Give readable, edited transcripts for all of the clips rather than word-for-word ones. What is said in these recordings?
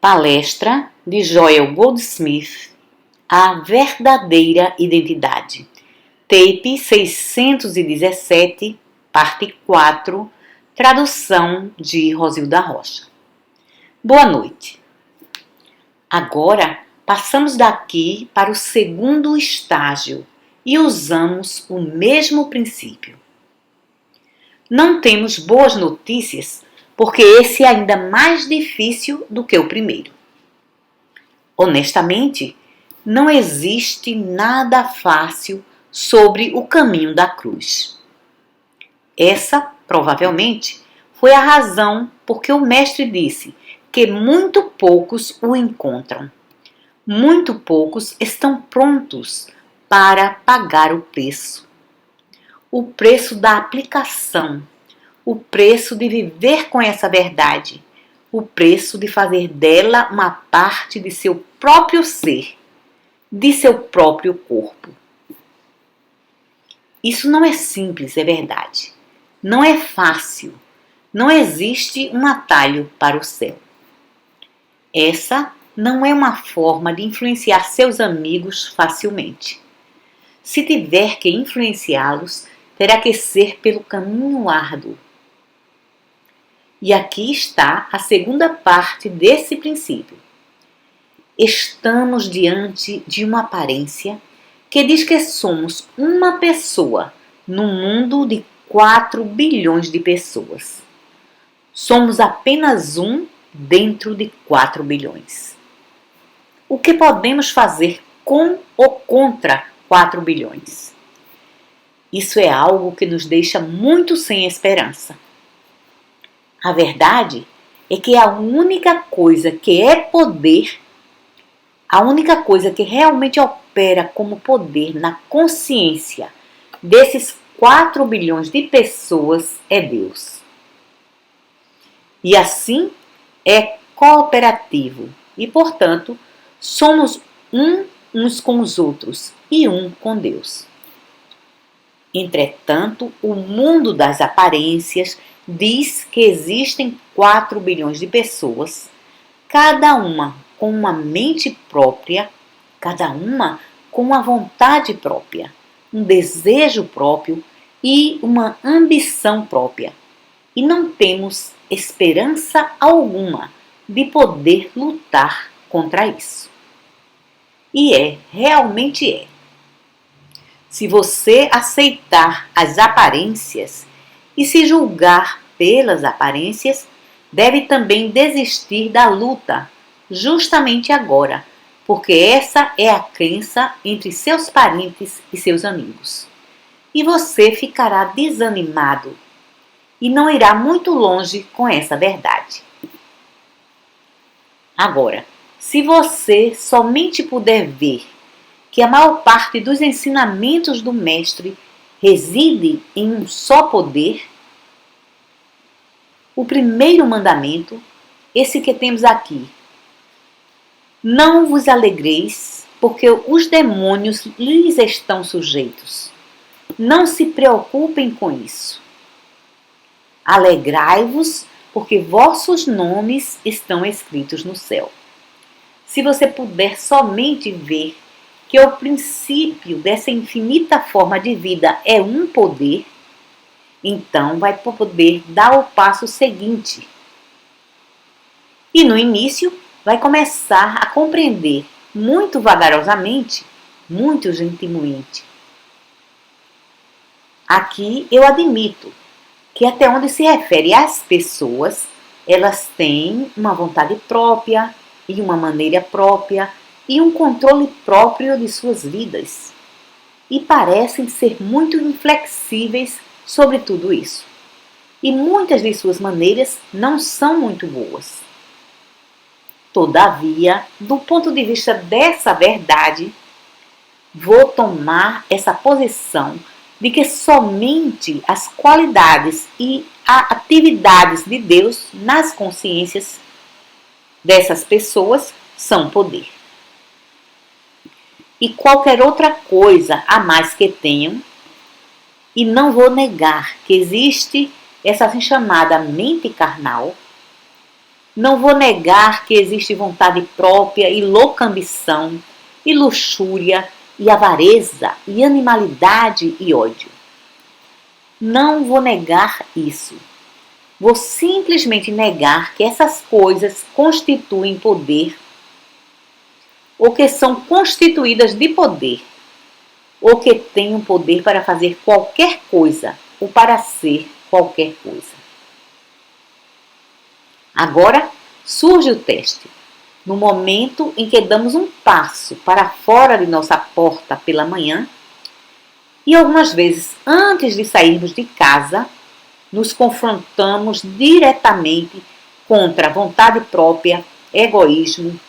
Palestra de Joel Goldsmith, A Verdadeira Identidade. Tape 617, parte 4, tradução de Rosilda Rocha. Boa noite. Agora passamos daqui para o segundo estágio e usamos o mesmo princípio. Não temos boas notícias porque esse é ainda mais difícil do que o primeiro. Honestamente, não existe nada fácil sobre o caminho da cruz. Essa, provavelmente, foi a razão por que o mestre disse que muito poucos o encontram. Muito poucos estão prontos para pagar o preço. O preço da aplicação, o preço de viver com essa verdade, o preço de fazer dela uma parte de seu próprio ser, de seu próprio corpo. Isso não é simples, é verdade. Não é fácil. Não existe um atalho para o céu. Essa não é uma forma de influenciar seus amigos facilmente. Se tiver que influenciá-los, terá que ser pelo caminho árduo. E aqui está a segunda parte desse princípio. Estamos diante de uma aparência que diz que somos uma pessoa num mundo de 4 bilhões de pessoas. Somos apenas um dentro de 4 bilhões. O que podemos fazer com ou contra 4 bilhões? Isso é algo que nos deixa muito sem esperança. A verdade é que a única coisa que é poder, a única coisa que realmente opera como poder na consciência desses 4 bilhões de pessoas é Deus. E assim é cooperativo e, portanto, somos uns com os outros e um com Deus. Entretanto, o mundo das aparências diz que existem 4 bilhões de pessoas, cada uma com uma mente própria, cada uma com uma vontade própria, um desejo próprio e uma ambição própria. E não temos esperança alguma de poder lutar contra isso. E realmente é. Se você aceitar as aparências e se julgar pelas aparências, deve também desistir da luta, justamente agora, porque essa é a crença entre seus parentes e seus amigos. E você ficará desanimado e não irá muito longe com essa verdade. Agora, se você somente puder ver que a maior parte dos ensinamentos do mestre reside em um só poder, o primeiro mandamento, esse que temos aqui: não vos alegreis, porque os demônios lhes estão sujeitos. Não se preocupem com isso. Alegrai-vos, porque vossos nomes estão escritos no céu. Se você puder somente ver que o princípio dessa infinita forma de vida é um poder, então vai poder dar o passo seguinte. E no início vai começar a compreender muito vagarosamente, muito gentilmente. Aqui eu admito que até onde se refere às pessoas, elas têm uma vontade própria e uma maneira própria e um controle próprio de suas vidas. E parecem ser muito inflexíveis sobre tudo isso. E muitas de suas maneiras não são muito boas. Todavia, do ponto de vista dessa verdade, vou tomar essa posição de que somente as qualidades e atividades de Deus nas consciências dessas pessoas são poder. E qualquer outra coisa a mais que tenham, e não vou negar que existe essa assim chamada mente carnal, Não vou negar que existe vontade própria e louca ambição, e luxúria, e avareza, e animalidade e ódio. Não vou negar isso. Vou simplesmente negar que essas coisas constituem poder, ou que são constituídas de poder, ou que têm um poder para fazer qualquer coisa, ou para ser qualquer coisa. Agora surge o teste. No momento em que damos um passo para fora de nossa porta pela manhã, e algumas vezes antes de sairmos de casa, nos confrontamos diretamente contra a vontade própria, egoísmo,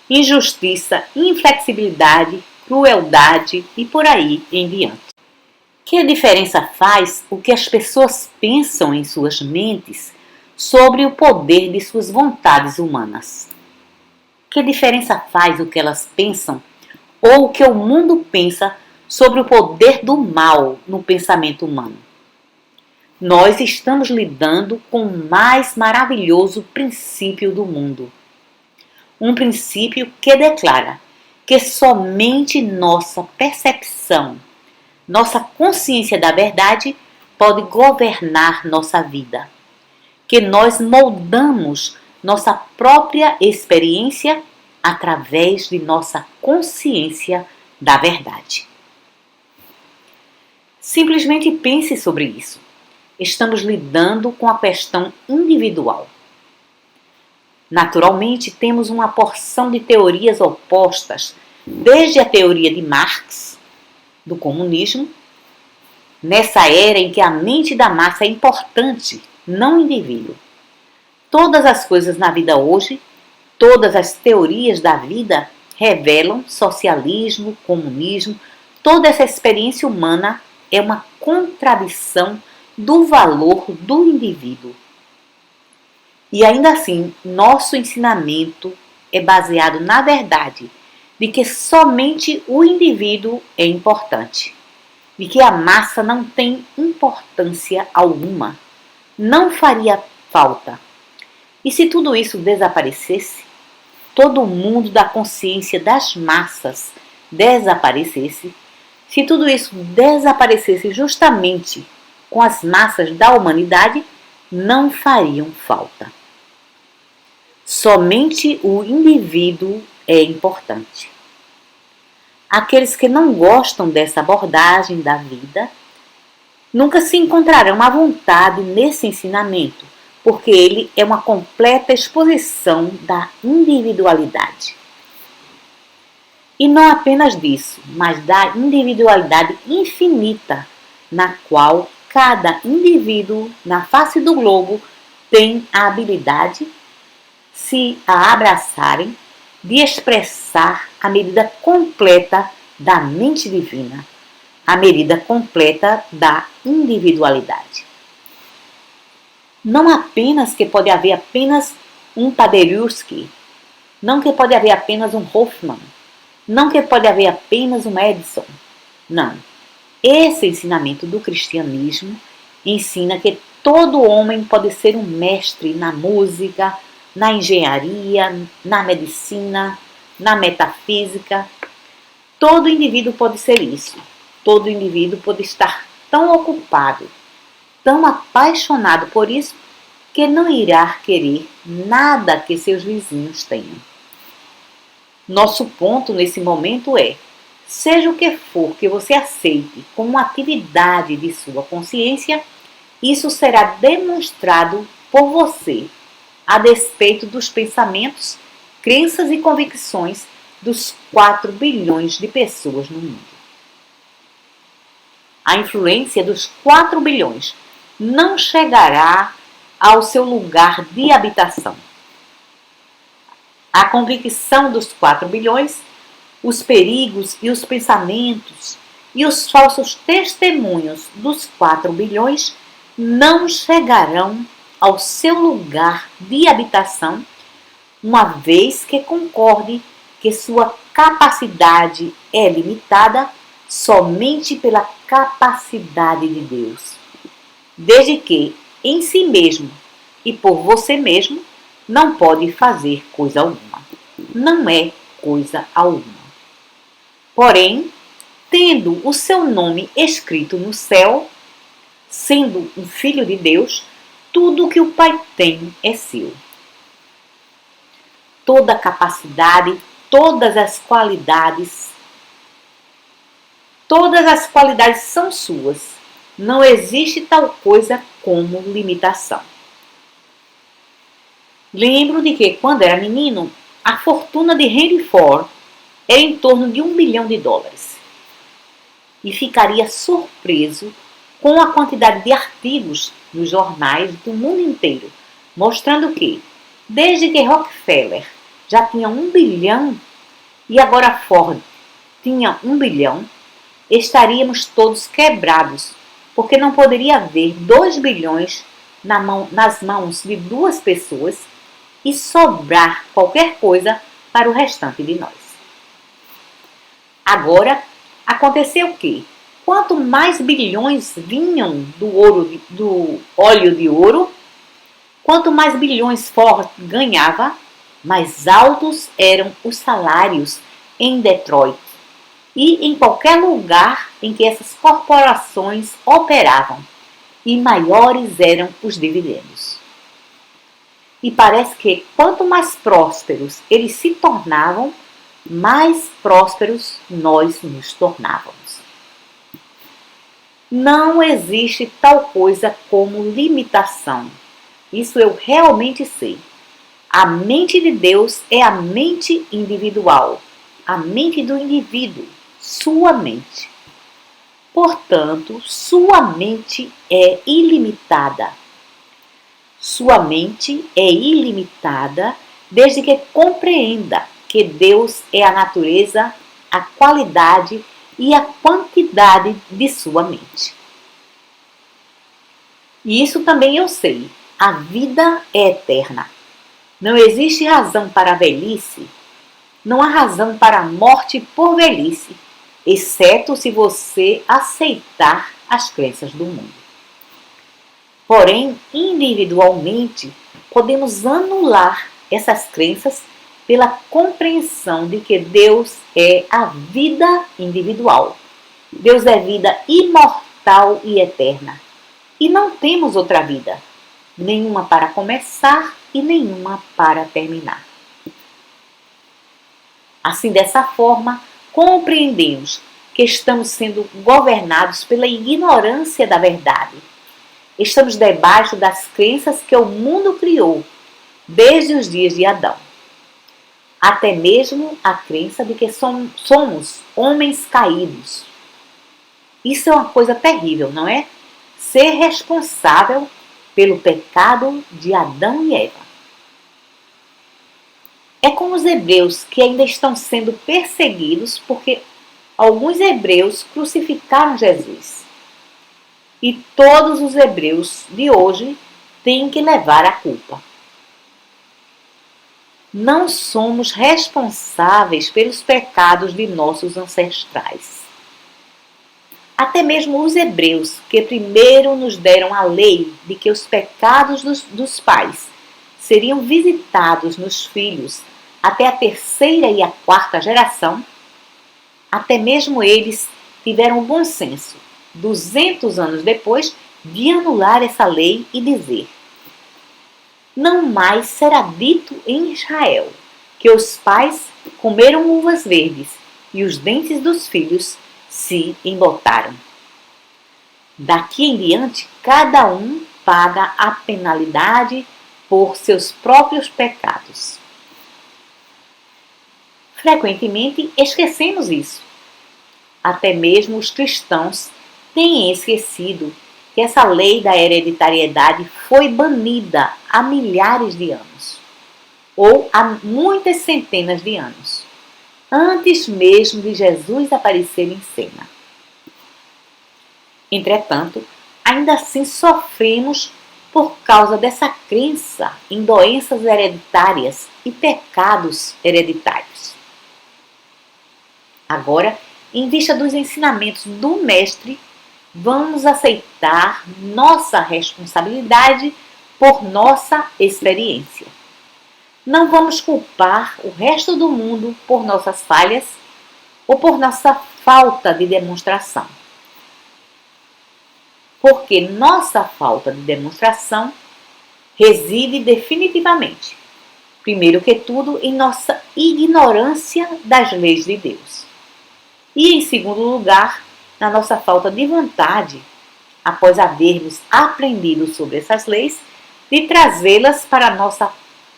injustiça, inflexibilidade, crueldade e por aí em diante. Que diferença faz o que as pessoas pensam em suas mentes sobre o poder de suas vontades humanas? Que diferença faz o que elas pensam ou o que o mundo pensa sobre o poder do mal no pensamento humano? Nós estamos lidando com o mais maravilhoso princípio do mundo. Um princípio que declara que somente nossa percepção, nossa consciência da verdade pode governar nossa vida. Que nós moldamos nossa própria experiência através de nossa consciência da verdade. Simplesmente pense sobre isso. Estamos lidando com a questão individual. Naturalmente, temos uma porção de teorias opostas, desde a teoria de Marx, do comunismo, nessa era em que a mente da massa é importante, não o indivíduo. Todas as coisas na vida hoje, todas as teorias da vida revelam socialismo, comunismo, toda essa experiência humana é uma contradição do valor do indivíduo. E ainda assim, nosso ensinamento é baseado na verdade de que somente o indivíduo é importante, de que a massa não tem importância alguma, não faria falta. E se tudo isso desaparecesse, todo o mundo da consciência das massas desaparecesse, se tudo isso desaparecesse justamente com as massas da humanidade, não fariam falta. Somente o indivíduo é importante. Aqueles que não gostam dessa abordagem da vida nunca se encontrarão à vontade nesse ensinamento, porque ele é uma completa exposição da individualidade. E não apenas disso, mas da individualidade infinita, na qual cada indivíduo na face do globo tem a habilidade, se a abraçarem, de expressar a medida completa da mente divina, a medida completa da individualidade. Não apenas que pode haver apenas um Paderewski, não que pode haver apenas um Hoffman, não que pode haver apenas um Edison. Não. Esse ensinamento do cristianismo ensina que todo homem pode ser um mestre na música, na engenharia, na medicina, na metafísica. Todo indivíduo pode ser isso. Todo indivíduo pode estar tão ocupado, tão apaixonado por isso, que não irá querer nada que seus vizinhos tenham. Nosso ponto nesse momento é: seja o que for que você aceite como atividade de sua consciência, isso será demonstrado por você, a despeito dos pensamentos, crenças e convicções dos 4 bilhões de pessoas no mundo. A influência dos 4 bilhões não chegará ao seu lugar de habitação. A convicção dos 4 bilhões, os perigos e os pensamentos e os falsos testemunhos dos 4 bilhões não chegarão ao seu lugar de habitação, uma vez que concorde que sua capacidade é limitada somente pela capacidade de Deus. Desde que, em si mesmo e por você mesmo, não pode fazer coisa alguma. Não é coisa alguma. Porém, tendo o seu nome escrito no céu, sendo um filho de Deus, tudo que o Pai tem é seu. Toda a capacidade, todas as qualidades são suas. Não existe tal coisa como limitação. Lembro de que, quando era menino, a fortuna de Henry Ford era em torno de $1 bilhão. E ficaria surpreso com a quantidade de artigos nos jornais do mundo inteiro, mostrando que, desde que Rockefeller já tinha 1 bilhão e agora Ford tinha 1 bilhão, estaríamos todos quebrados, porque não poderia haver 2 bilhões nas mãos de duas pessoas e sobrar qualquer coisa para o restante de nós. Agora, aconteceu que, quanto mais bilhões vinham do óleo de ouro, quanto mais bilhões Ford ganhava, mais altos eram os salários em Detroit e em qualquer lugar em que essas corporações operavam, e maiores eram os dividendos. E parece que quanto mais prósperos eles se tornavam, mais prósperos nós nos tornávamos. Não existe tal coisa como limitação. Isso eu realmente sei. A mente de Deus é a mente individual, a mente do indivíduo, sua mente. Portanto, sua mente é ilimitada. Sua mente é ilimitada desde que compreenda que Deus é a natureza, a qualidade e a quantidade de sua mente. E isso também eu sei. A vida é eterna. Não existe razão para a velhice, não há razão para a morte por velhice, exceto se você aceitar as crenças do mundo. Porém, individualmente, podemos anular essas crenças pela compreensão de que Deus é a vida individual. Deus é vida imortal e eterna. E não temos outra vida, nenhuma para começar e nenhuma para terminar. Assim, dessa forma, compreendemos que estamos sendo governados pela ignorância da verdade. Estamos debaixo das crenças que o mundo criou desde os dias de Adão. Até mesmo a crença de que somos homens caídos. Isso é uma coisa terrível, não é? Ser responsável pelo pecado de Adão e Eva. É como os hebreus que ainda estão sendo perseguidos porque alguns hebreus crucificaram Jesus. E todos os hebreus de hoje têm que levar a culpa. Não somos responsáveis pelos pecados de nossos ancestrais. Até mesmo os hebreus, que primeiro nos deram a lei de que os pecados dos pais seriam visitados nos filhos até a 3ª e a 4ª geração, até mesmo eles tiveram o bom senso, 200 anos depois, de anular essa lei e dizer: não mais será dito em Israel que os pais comeram uvas verdes e os dentes dos filhos se embotaram. Daqui em diante, cada um paga a penalidade por seus próprios pecados. Frequentemente esquecemos isso. Até mesmo os cristãos têm esquecido que essa lei da hereditariedade foi banida há milhares de anos, ou há muitas centenas de anos, antes mesmo de Jesus aparecer em cena. Entretanto, ainda assim sofremos por causa dessa crença em doenças hereditárias e pecados hereditários. Agora, em vista dos ensinamentos do Mestre, vamos aceitar nossa responsabilidade por nossa experiência. Não vamos culpar o resto do mundo por nossas falhas ou por nossa falta de demonstração. Porque nossa falta de demonstração reside definitivamente, primeiro que tudo, em nossa ignorância das leis de Deus. E, em segundo lugar, na nossa falta de vontade, após havermos aprendido sobre essas leis, de trazê-las para a nossa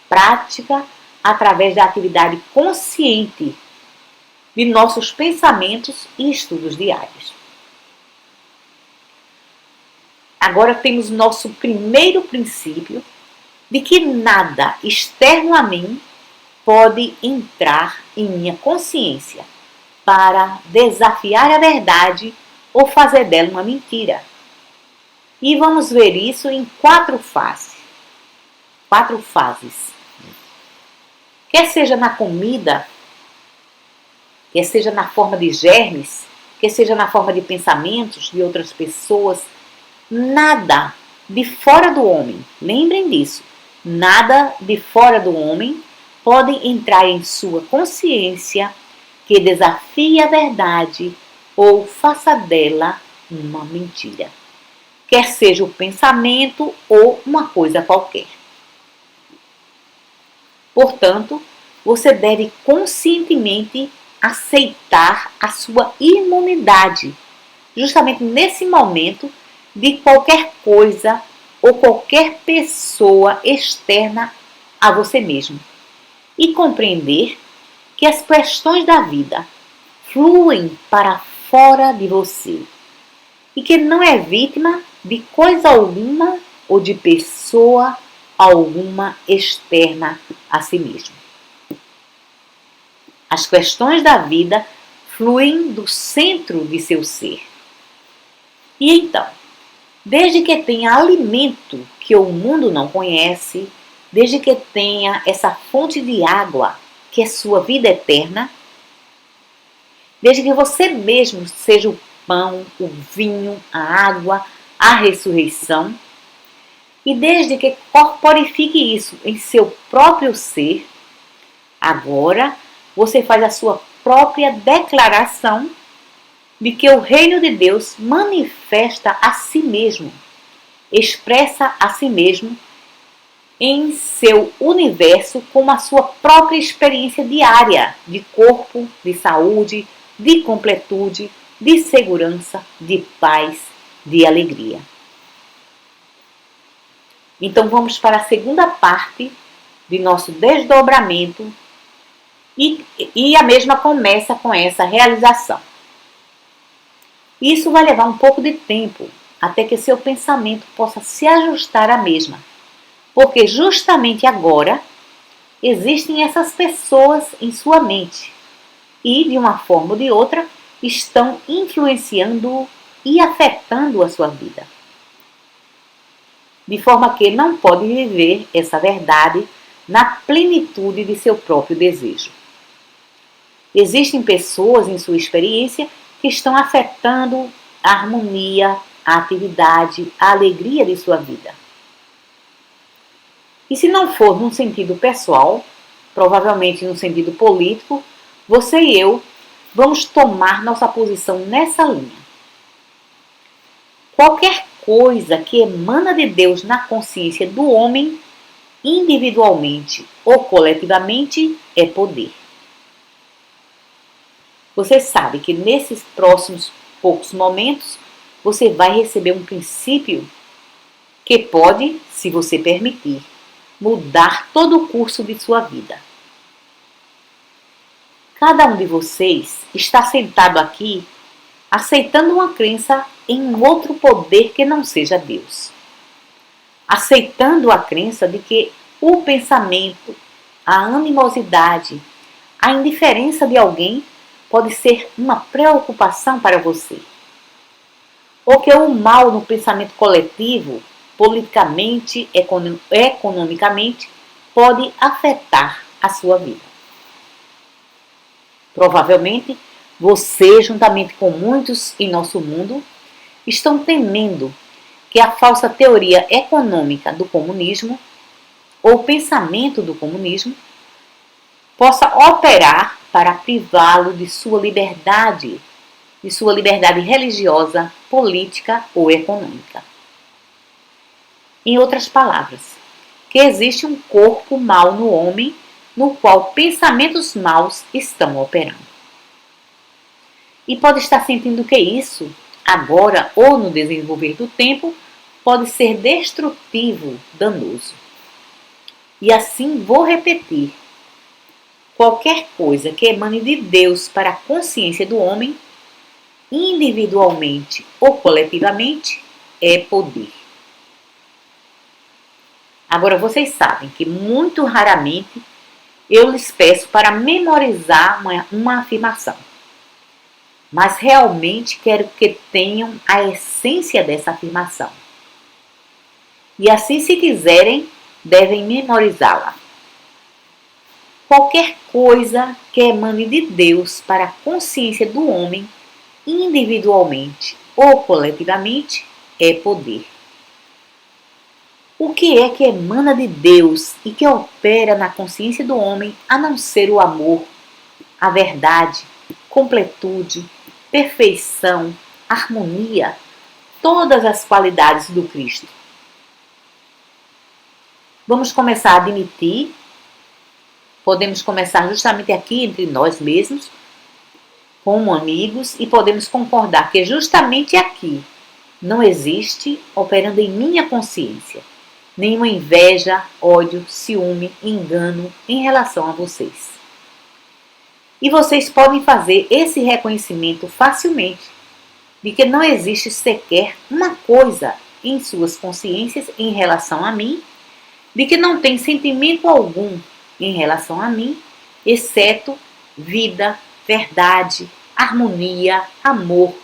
prática através da atividade consciente de nossos pensamentos e estudos diários. Agora temos nosso primeiro princípio de que nada externo a mim pode entrar em minha consciência para desafiar a verdade ou fazer dela uma mentira. E vamos ver isso em quatro fases. Quer seja na comida, quer seja na forma de germes, quer seja na forma de pensamentos de outras pessoas, nada de fora do homem, lembrem disso, nada de fora do homem pode entrar em sua consciência que desafie a verdade ou faça dela uma mentira, quer seja o pensamento ou uma coisa qualquer. Portanto, você deve conscientemente aceitar a sua imunidade, justamente nesse momento, de qualquer coisa ou qualquer pessoa externa a você mesmo. E compreender que as questões da vida fluem para fora de você e que não é vítima de coisa alguma ou de pessoa alguma externa a si mesmo. As questões da vida fluem do centro de seu ser. E então, desde que tenha alimento que o mundo não conhece, desde que tenha essa fonte de água que é sua vida eterna, desde que você mesmo seja o pão, o vinho, a água, a ressurreição, e desde que corporifique isso em seu próprio ser, agora você faz a sua própria declaração de que o reino de Deus manifesta a si mesmo, expressa a si mesmo em seu universo como a sua própria experiência diária de corpo, de saúde, de completude, de segurança, de paz, de alegria. Então vamos para a segunda parte de nosso desdobramento e a mesma começa com essa realização. Isso vai levar um pouco de tempo até que seu pensamento possa se ajustar à mesma, porque justamente agora existem essas pessoas em sua mente e, de uma forma ou de outra, estão influenciando e afetando a sua vida. De forma que não pode viver essa verdade na plenitude de seu próprio desejo. Existem pessoas em sua experiência que estão afetando a harmonia, a atividade, a alegria de sua vida. E se não for num sentido pessoal, provavelmente num sentido político, você e eu vamos tomar nossa posição nessa linha. Qualquer coisa que emana de Deus na consciência do homem, individualmente ou coletivamente, é poder. Você sabe que nesses próximos poucos momentos, você vai receber um princípio que pode, se você permitir, mudar todo o curso de sua vida. Cada um de vocês está sentado aqui aceitando uma crença em um outro poder que não seja Deus. Aceitando a crença de que o pensamento, a animosidade, a indiferença de alguém pode ser uma preocupação para você. Ou que o mal no pensamento coletivo, politicamente, economicamente, pode afetar a sua vida. Provavelmente, você, juntamente com muitos em nosso mundo, estão temendo que a falsa teoria econômica do comunismo ou pensamento do comunismo possa operar para privá-lo de sua liberdade religiosa, política ou econômica. Em outras palavras, que existe um corpo mau no homem no qual pensamentos maus estão operando. E pode estar sentindo que isso, agora ou no desenvolver do tempo, pode ser destrutivo, danoso. E assim vou repetir: qualquer coisa que emane de Deus para a consciência do homem, individualmente ou coletivamente, é poder. Agora vocês sabem que muito raramente eu lhes peço para memorizar uma afirmação. Mas realmente quero que tenham a essência dessa afirmação. E assim, se quiserem, devem memorizá-la. Qualquer coisa que emane de Deus para a consciência do homem, individualmente ou coletivamente, é poder. O que é que emana de Deus e que opera na consciência do homem a não ser o amor, a verdade, completude, perfeição, harmonia, todas as qualidades do Cristo? Vamos começar a admitir, podemos começar justamente aqui entre nós mesmos, como amigos, e podemos concordar que justamente aqui não existe, operando em minha consciência, nenhuma inveja, ódio, ciúme, engano em relação a vocês. E vocês podem fazer esse reconhecimento facilmente, de que não existe sequer uma coisa em suas consciências em relação a mim, de que não tem sentimento algum em relação a mim, exceto vida, verdade, harmonia, amor,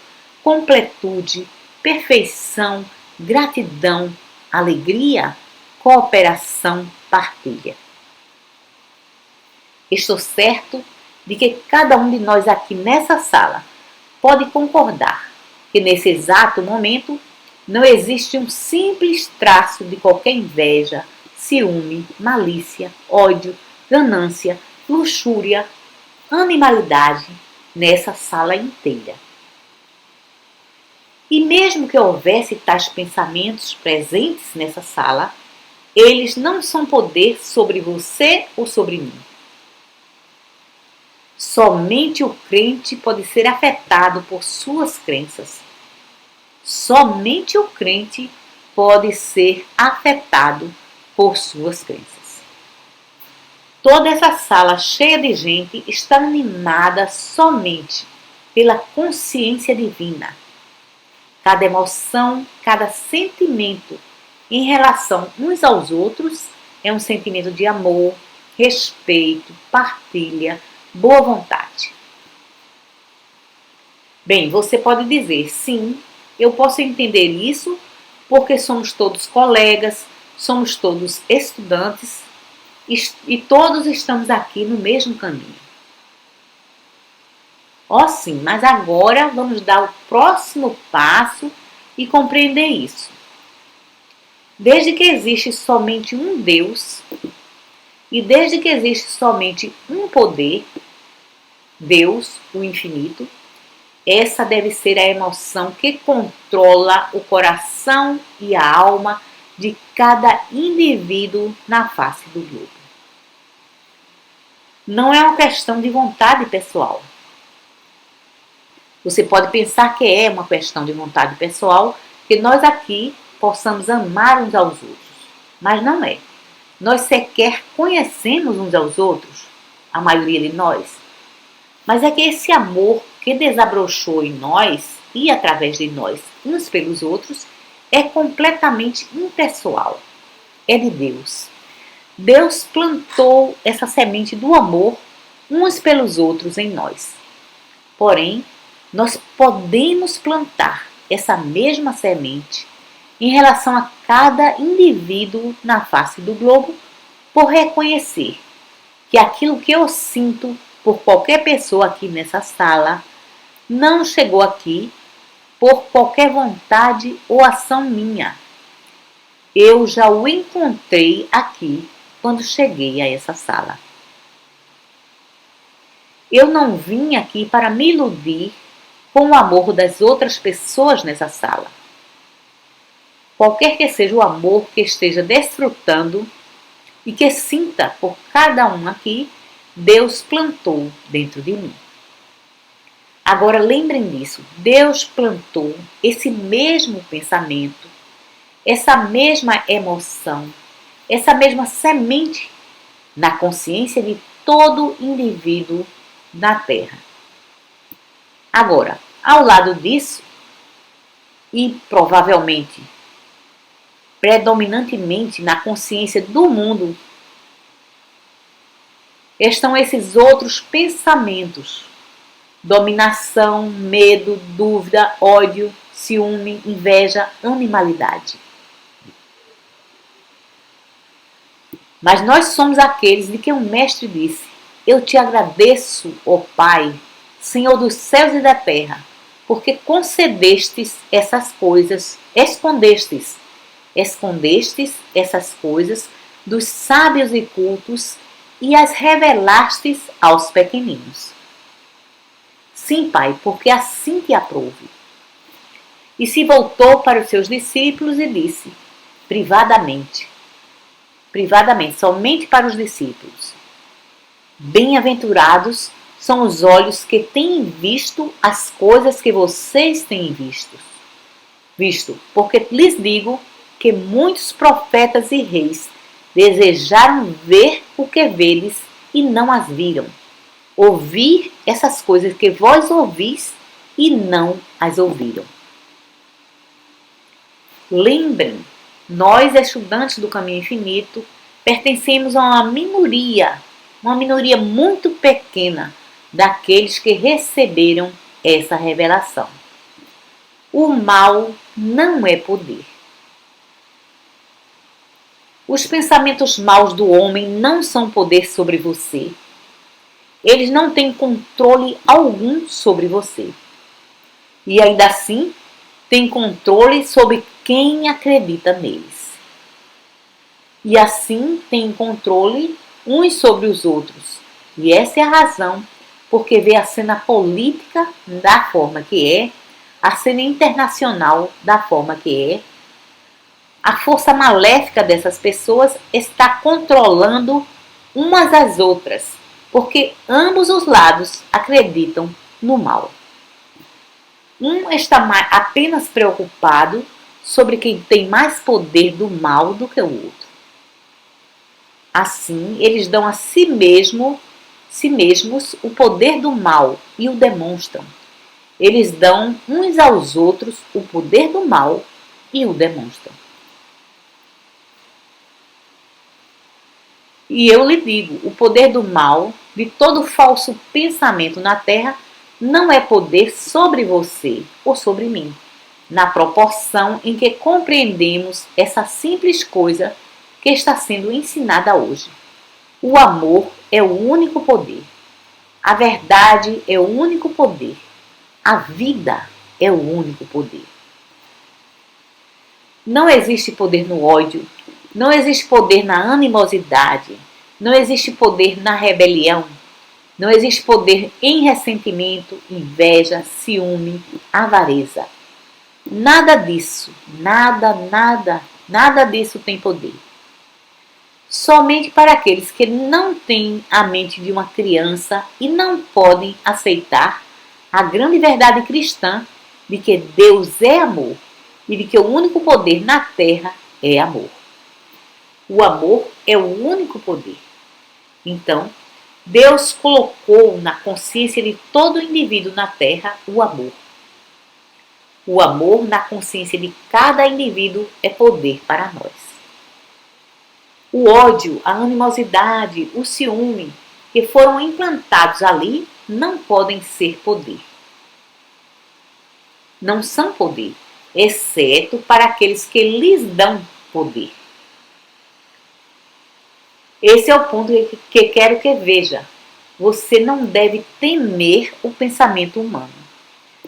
completude, perfeição, gratidão, alegria, cooperação, partilha. Estou certo de que cada um de nós aqui nessa sala pode concordar que nesse exato momento não existe um simples traço de qualquer inveja, ciúme, malícia, ódio, ganância, luxúria, animalidade nessa sala inteira. E mesmo que houvesse tais pensamentos presentes nessa sala, eles não são poder sobre você ou sobre mim. Somente o crente pode ser afetado por suas crenças. Somente o crente pode ser afetado por suas crenças. Toda essa sala cheia de gente está animada somente pela consciência divina. Cada emoção, cada sentimento em relação uns aos outros é um sentimento de amor, respeito, partilha, boa vontade. Bem, você pode dizer, sim, eu posso entender isso porque somos todos colegas, somos todos estudantes e todos estamos aqui no mesmo caminho. Ó sim, mas agora vamos dar o próximo passo e compreender isso. Desde que existe somente um Deus e desde que existe somente um poder, Deus, o infinito, essa deve ser a emoção que controla o coração e a alma de cada indivíduo na face do globo. Não é uma questão de vontade pessoal. Você pode pensar que é uma questão de vontade pessoal, que nós aqui possamos amar uns aos outros. Mas não é. Nós sequer conhecemos uns aos outros, a maioria de nós. Mas é que esse amor que desabrochou em nós e através de nós, uns pelos outros, é completamente impessoal. É de Deus. Deus plantou essa semente do amor uns pelos outros em nós. Porém, nós podemos plantar essa mesma semente em relação a cada indivíduo na face do globo por reconhecer que aquilo que eu sinto por qualquer pessoa aqui nessa sala não chegou aqui por qualquer vontade ou ação minha. Eu já o encontrei aqui quando cheguei a essa sala. Eu não vim aqui para me iludir com o amor das outras pessoas nessa sala. Qualquer que seja o amor que esteja desfrutando e que sinta por cada um aqui, Deus plantou dentro de mim. Agora lembrem disso, Deus plantou esse mesmo pensamento, essa mesma emoção, essa mesma semente na consciência de todo indivíduo na Terra. Agora, ao lado disso, e provavelmente, predominantemente na consciência do mundo, estão esses outros pensamentos: dominação, medo, dúvida, ódio, ciúme, inveja, animalidade. Mas nós somos aqueles de quem o Mestre disse: eu te agradeço, ó Pai, Senhor dos céus e da terra, porque concedestes essas coisas, escondestes essas coisas dos sábios e cultos e as revelastes aos pequeninos. Sim, Pai, porque assim te aprouve. E se voltou para os seus discípulos e disse, privadamente, somente para os discípulos: bem-aventurados são os olhos que têm visto as coisas que vocês têm visto, porque lhes digo que muitos profetas e reis desejaram ver o que vedes e não as viram, ouvir essas coisas que vós ouvis e não as ouviram. Lembrem, nós, estudantes do Caminho Infinito, pertencemos a uma minoria muito pequena daqueles que receberam essa revelação. O mal não é poder. Os pensamentos maus do homem não são poder sobre você. Eles não têm controle algum sobre você. E ainda assim, têm controle sobre quem acredita neles. E assim têm controle uns sobre os outros. E essa é a razão porque vê a cena política da forma que é, a cena internacional da forma que é. A força maléfica dessas pessoas está controlando umas às outras, porque ambos os lados acreditam no mal. Um está apenas preocupado sobre quem tem mais poder do mal do que o outro. Assim, eles dão a si mesmos o poder do mal e o demonstram. Eles dão uns aos outros o poder do mal e o demonstram. E eu lhe digo, o poder do mal, de todo falso pensamento na terra, não é poder sobre você ou sobre mim, na proporção em que compreendemos essa simples coisa que está sendo ensinada hoje. O amor é o único poder. A verdade é o único poder. A vida é o único poder. Não existe poder no ódio, não existe poder na animosidade, não existe poder na rebelião, não existe poder em ressentimento, inveja, ciúme, avareza. Nada disso, nada disso tem poder. Somente para aqueles que não têm a mente de uma criança e não podem aceitar a grande verdade cristã de que Deus é amor e de que o único poder na terra é amor. O amor é o único poder. Então, Deus colocou na consciência de todo indivíduo na terra o amor. O amor na consciência de cada indivíduo é poder para nós. O ódio, a animosidade, o ciúme que foram implantados ali não podem ser poder. Não são poder, exceto para aqueles que lhes dão poder. Esse é o ponto que quero que veja. Você não deve temer o pensamento humano.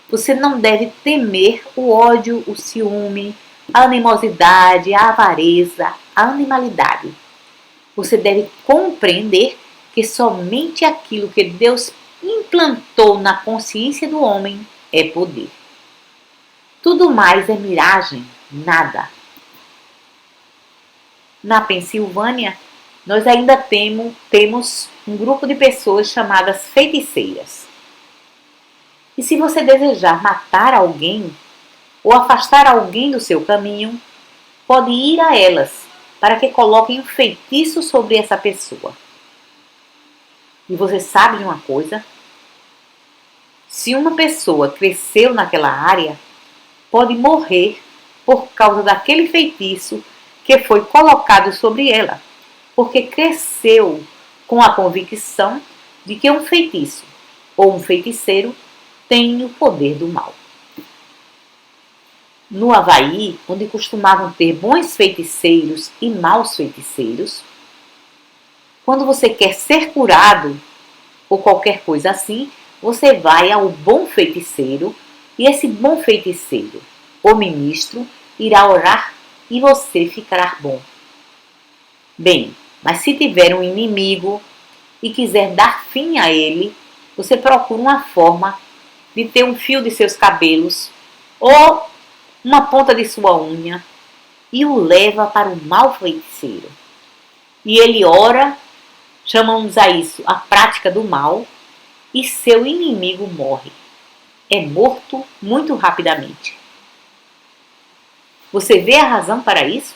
Você não deve temer o ódio, o ciúme, a animosidade, a avareza, a animalidade. Você deve compreender que somente aquilo que Deus implantou na consciência do homem é poder. Tudo mais é miragem, nada. Na Pensilvânia, nós ainda temos um grupo de pessoas chamadas feiticeiras. E se você desejar matar alguém ou afastar alguém do seu caminho, pode ir a elas para que coloquem um feitiço sobre essa pessoa. E você sabe de uma coisa? Se uma pessoa cresceu naquela área, pode morrer por causa daquele feitiço que foi colocado sobre ela, porque cresceu com a convicção de que um feitiço ou um feiticeiro tem o poder do mal. No Havaí, onde costumavam ter bons feiticeiros e maus feiticeiros, quando você quer ser curado ou qualquer coisa assim, você vai ao bom feiticeiro e esse bom feiticeiro, o ministro, irá orar e você ficará bom. Bem, mas se tiver um inimigo e quiser dar fim a ele, você procura uma forma de ter um fio de seus cabelos ou uma ponta de sua unha e o leva para o mau feiticeiro. E ele ora, chamamos a isso a prática do mal, e seu inimigo morre. É morto muito rapidamente. Você vê a razão para isso?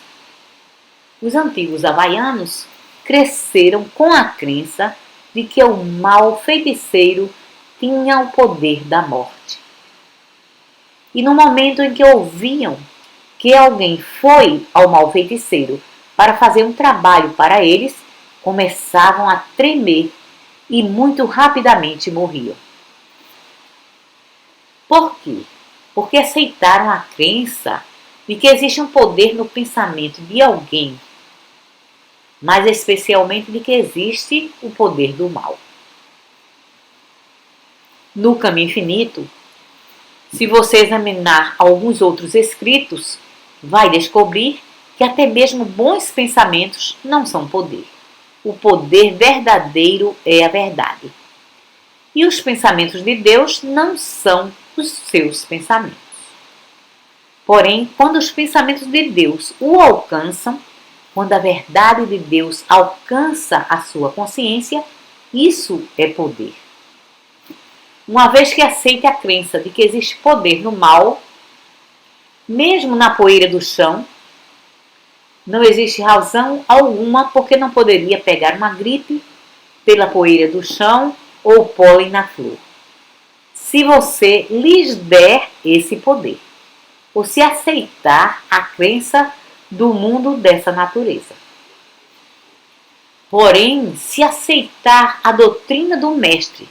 Os antigos havaianos cresceram com a crença de que o mau feiticeiro tinha o poder da morte. E no momento em que ouviam que alguém foi ao mau feiticeiro para fazer um trabalho para eles, começavam a tremer e muito rapidamente morriam. Por quê? Porque aceitaram a crença de que existe um poder no pensamento de alguém, mas especialmente de que existe o poder do mal. No Caminho Infinito, se você examinar alguns outros escritos, vai descobrir que até mesmo bons pensamentos não são poder. O poder verdadeiro é a verdade. E os pensamentos de Deus não são os seus pensamentos. Porém, quando os pensamentos de Deus o alcançam, quando a verdade de Deus alcança a sua consciência, isso é poder. Uma vez que aceite a crença de que existe poder no mal, mesmo na poeira do chão, não existe razão alguma porque não poderia pegar uma gripe pela poeira do chão ou pólen na flor. Se você lhes der esse poder, ou se aceitar a crença do mundo dessa natureza. Porém, se aceitar a doutrina do Mestre,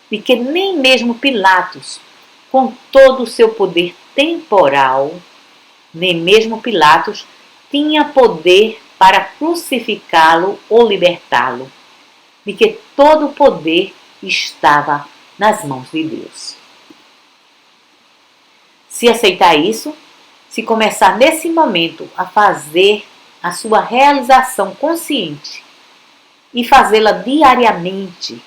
de que nem mesmo Pilatos, com todo o seu poder temporal, nem mesmo Pilatos tinha poder para crucificá-lo ou libertá-lo, de que todo o poder estava nas mãos de Deus. Se aceitar isso, se começar nesse momento a fazer a sua realização consciente e fazê-la diariamente,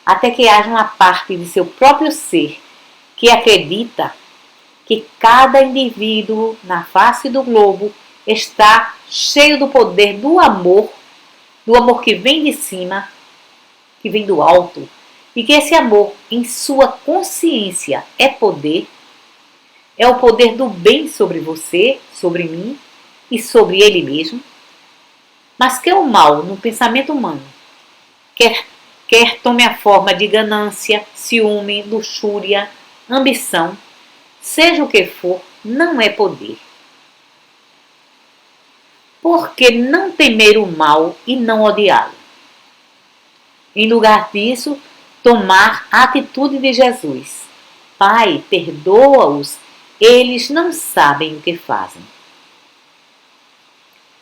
até que haja uma parte de seu próprio ser que acredita que cada indivíduo na face do globo está cheio do poder do amor que vem de cima, que vem do alto, e que esse amor em sua consciência é poder, é o poder do bem sobre você, sobre mim e sobre ele mesmo, mas que o mal no pensamento humano, quer tome a forma de ganância, ciúme, luxúria, ambição, seja o que for, não é poder. Por que não temer o mal e não odiá-lo? Em lugar disso, tomar a atitude de Jesus. Pai, perdoa-os, eles não sabem o que fazem.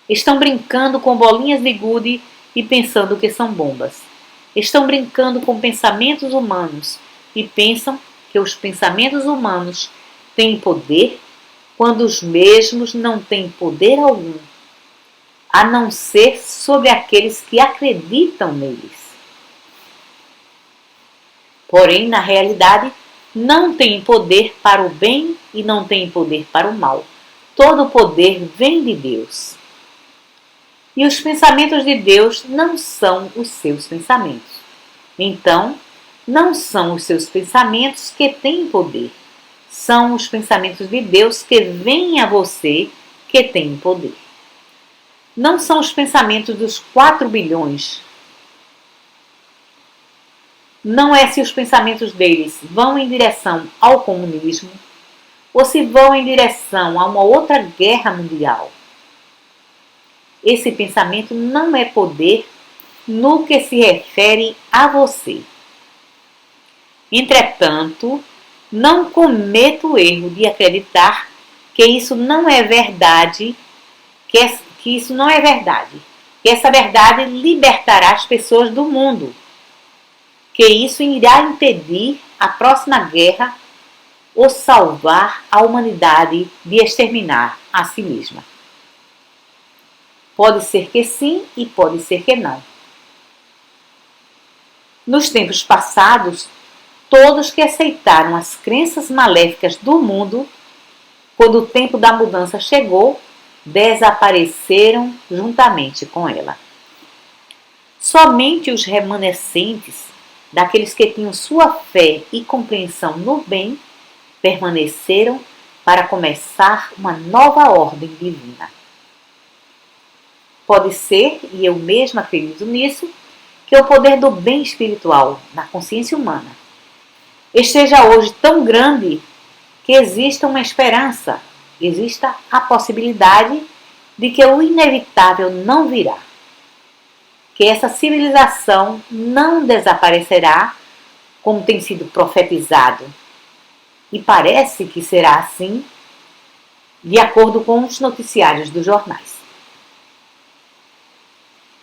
Estão brincando com bolinhas de gude e pensando que são bombas. Estão brincando com pensamentos humanos e pensam que os pensamentos humanos têm poder quando os mesmos não têm poder algum. a não ser sobre aqueles que acreditam neles. Porém, na realidade, não tem poder para o bem e não tem poder para o mal. Todo o poder vem de Deus. E os pensamentos de Deus não são os seus pensamentos. Então, não são os seus pensamentos que têm poder. São os pensamentos de Deus que vêm a você que têm poder. Não são os pensamentos dos 4 bilhões. Não é se os pensamentos deles vão em direção ao comunismo ou se vão em direção a uma outra guerra mundial. Esse pensamento não é poder no que se refere a você. Entretanto, não cometa o erro de acreditar que isso não é verdade, que isso não é verdade, que essa verdade libertará as pessoas do mundo, que isso irá impedir a próxima guerra ou salvar a humanidade de exterminar a si mesma. Pode ser que sim e pode ser que não. Nos tempos passados, todos que aceitaram as crenças maléficas do mundo, quando o tempo da mudança chegou, desapareceram juntamente com ela. Somente os remanescentes daqueles que tinham sua fé e compreensão no bem permaneceram para começar uma nova ordem divina. Pode ser, e eu mesma acredito nisso, que o poder do bem espiritual na consciência humana esteja hoje tão grande que exista uma esperança, exista a possibilidade de que o inevitável não virá, que essa civilização não desaparecerá como tem sido profetizado, e parece que será assim, de acordo com os noticiários dos jornais.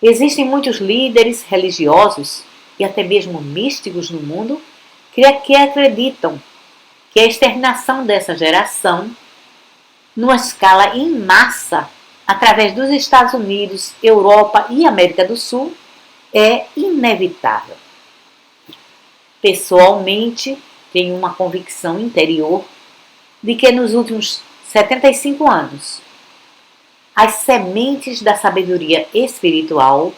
Existem muitos líderes religiosos e até mesmo místicos no mundo que acreditam que a exterminação dessa geração, numa escala em massa, através dos Estados Unidos, Europa e América do Sul, é inevitável. Pessoalmente, tenho uma convicção interior de que nos últimos 75 anos, as sementes da sabedoria espiritual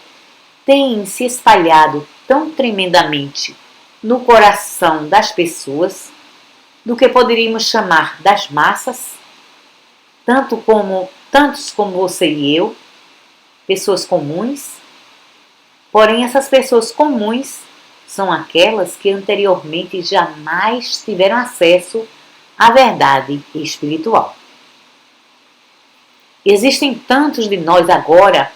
têm se espalhado tão tremendamente no coração das pessoas, do que poderíamos chamar das massas, tantos como você e eu, pessoas comuns. Porém, essas pessoas comuns são aquelas que anteriormente jamais tiveram acesso à verdade espiritual. Existem tantos de nós agora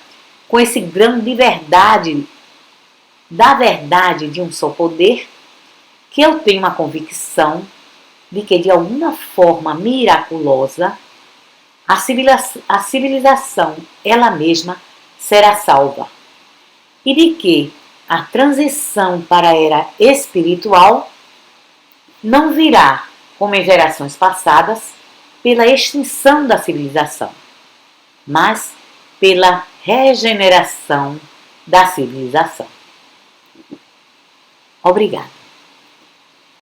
com esse grão de verdade, da verdade de um só poder, que eu tenho uma convicção de que de alguma forma miraculosa a civilização ela mesma será salva e de que a transição para a era espiritual não virá, como em gerações passadas, pela extinção da civilização, mas pela regeneração da civilização. Obrigada.